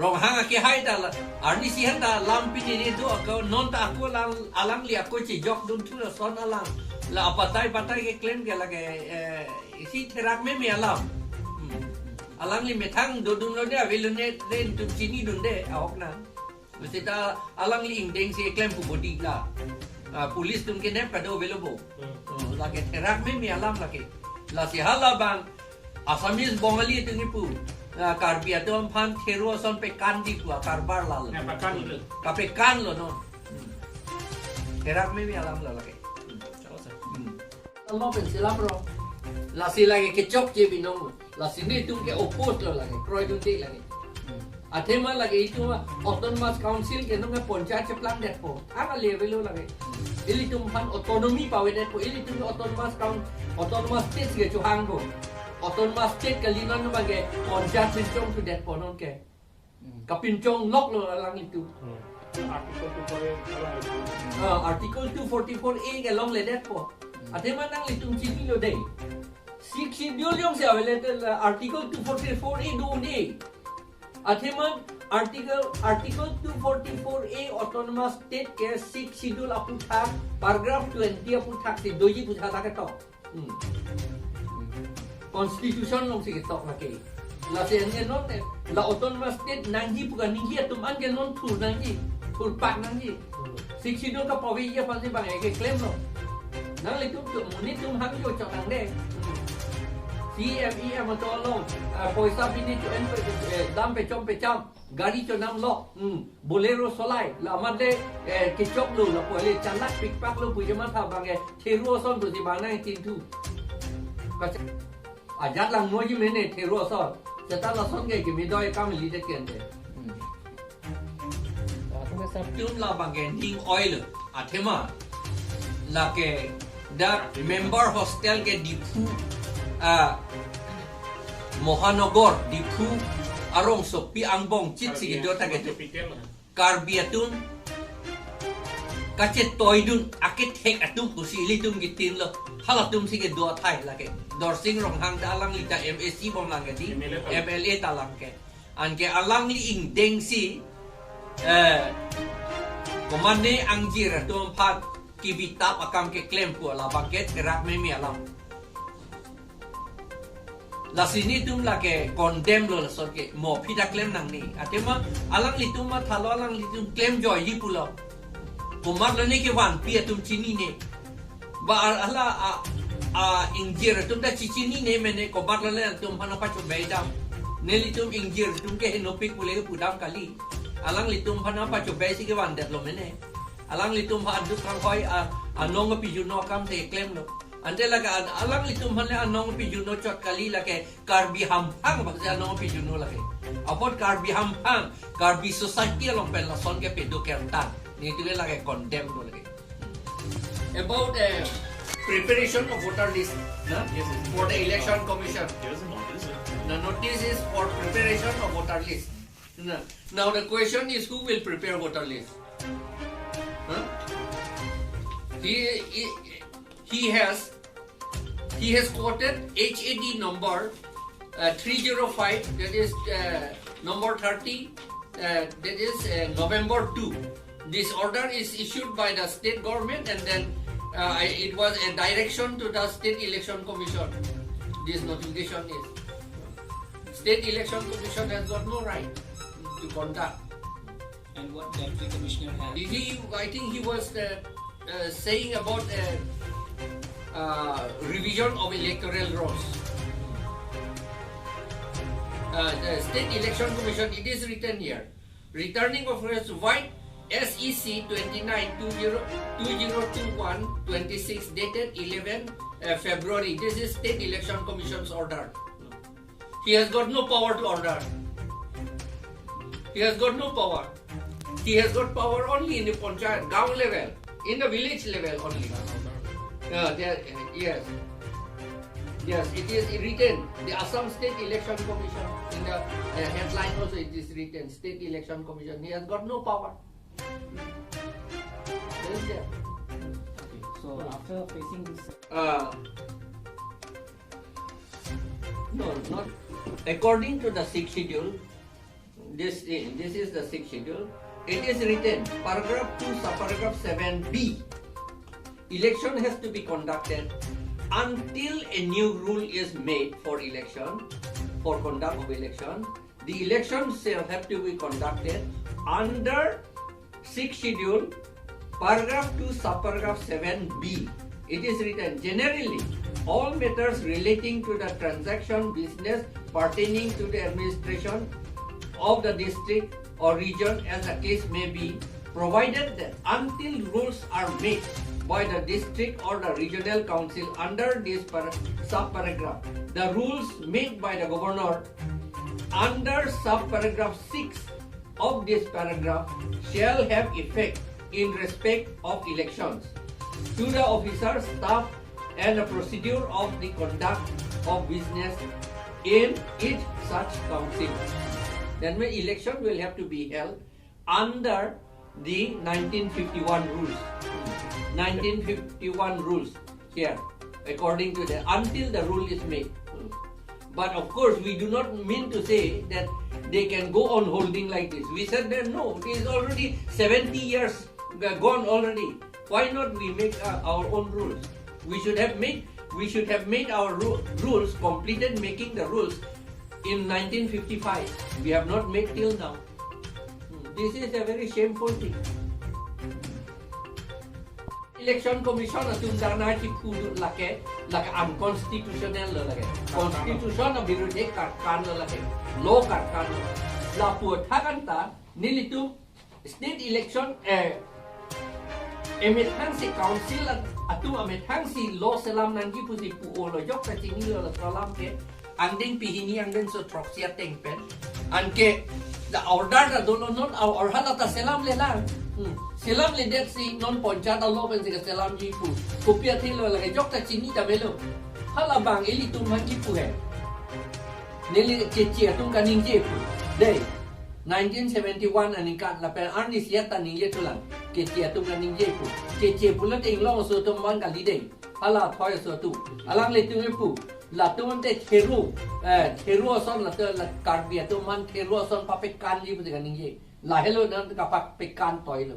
rong hang ke hai ta arni si han ta lam pi ni do ko non ta ko alang li ko chi jok dun thu la son alang la patai ke claim ke la ke isi terak me alam alang li metang do dun lo dia velune den tu chini dun de awak na mesti ta alang li ing deng si claim pu body la police dun ke ne pa do velabo la ke terak me alam la ke la si hala bang Asamis Bengali tu ni pu karbi atau ampan thero son pe kan di pu karbar la lo kape kan lo no terak me alam la ke Allah pensela bro la si lagi ke chok je binong la sini tu ke oppose lo lagi kroi tu ti lagi atema lagi itu autonomous council ke nong panchayat cheplang det po aga level lo lagi ili tu han autonomy pawe det po ili tu autonomous state ke chuhang go autonomous state ke linan no bage panchayat pincong tu det po non ke kapincong lok lo lang itu article 244A ke long le det po atema nang litung chini lo dei six schedule yung sa available article 244A do ni atema article 244A autonomous state ke six schedule apu thak paragraph 20 apu thak si doji bujha ta ke to constitution long si ke to na ke la se ne non la autonomous state nangji bukan ninggi atum an ke non thur nangji thur pak nangji six schedule ka pawi ya pasti bang ke claim lo nang litung tu munit tum hang yo chok nang de CME mà to long poisa bini cho en dam pe chom gari cho nam lo bolero solai la mande ke chok lu la pole chanlak pick pack lu pu jama tha bang thero son tu si bang nai tin tu ka ajat lang no ji mene thero son chata la son ge ki mi doi kam li de ken de tum la bang ge ding oil athema la ke da member hostel ke dipu Mohanogor dipu arong sopi angbong chit sige dota ke karbiatun kache toidun akit hek atum pusili tum gitin lo halatum sige do thai lage dorsing rong hang da alang lita MSc bong lang di MLA talang ke anke alang li ing deng si komande angjir tum phat kibitap akam ke claim pu la baket kerak me alam la sini tum la ke condemn lo la so ke mo phita claim nang ni atema alang litum ma thalo alang litum claim joy li pulo kumar lo ne ke wan pi tum chini ne ba ala injir tum da chini ne mene ko bar lo le tum hana pa chu beidam ne litum injir tum ke no pik pule ke pudam kali alang litum hana pa chu be si ke wan det lo mene alang litum ha du kang hoi anong pi ju no kam te claim lo ante laga alang litum hanle anong pi juno chot kali lake karbi hampang bakse anong pi juno lake apot karbi hampang karbi society along pen la son ke pedo kertan ni tile lage condemn lo lage about preparation of voter list na yes, for the election commission the notice is for preparation of voter list now the question is who will prepare voter list He has quoted HAD number 305 that is number 30 that is November 2. This order is issued by the state government and then it was a direction to the State Election Commission. This notification is State Election Commission has got no right to conduct. And what the Deputy Commissioner has? I think he was saying about revision of electoral rolls. The State Election Commission, it is written here, returning officers white SEC 29/2021/26 dated 11 February. This is State Election Commission's order. He has got no power to order. He has got no power. He has got power only in the panchayat, gaon level, in the village level only. Yes, it is written. The Assam State Election Commission, in the headline also it is written, State Election Commission. He has got no power. Okay, so after facing this... No, not according to the 6th schedule. this is the sixth schedule. It is written, paragraph 2, subparagraph 7b. Election has to be conducted until a new rule is made for election, for conduct of election. The election shall have to be conducted under 6th schedule, paragraph 2, subparagraph 7b. It is written, generally, all matters relating to the transaction business pertaining to the administration of the district or region as the case may be, provided that until rules are made by the district or the regional council under this subparagraph, the rules made by the governor under subparagraph 6 of this paragraph shall have effect in respect of elections to the officers, staff, and the procedure of the conduct of business in each such council. Then the election will have to be held under the 1951 rules. 1951 rules here, according to the, until the rule is made. But of course, we do not mean to say that they can go on holding like this. We said that no, it is already 70 years gone already. Why not we make our own rules? We should have made our rules, completed making the rules in 1955. We have not made till now. This is a very shameful thing. Election Commission tundana ki phudu lake unconstitutional lake. Constitution of birudhe karkan lake. Law karkan. La puthakanta nilitu state election emetang si council atu emetang si law selam nanti pusi pu lo yok ta chini lo selam ke andeng pihini andeng so proxia tengpen anke the order da dolo not our order ta selam le lang selam le det si non poncha da lo pen si selam ji pu kopia thi lo la yok ta chini ta belo hala bang eli tum han ji pu hai neli che tum kaning je pu dei 1971 ani kan la pen arni sia ta ning ye tulang ke che tum kaning je pu che pu la ting long so tum man ka li dei hala thoi so tu alang le tu pu la tu man te theru son la te la kar bia tu man theru son pa pe kan ji pu kaning je la hello nan ka pa pe kan toi lo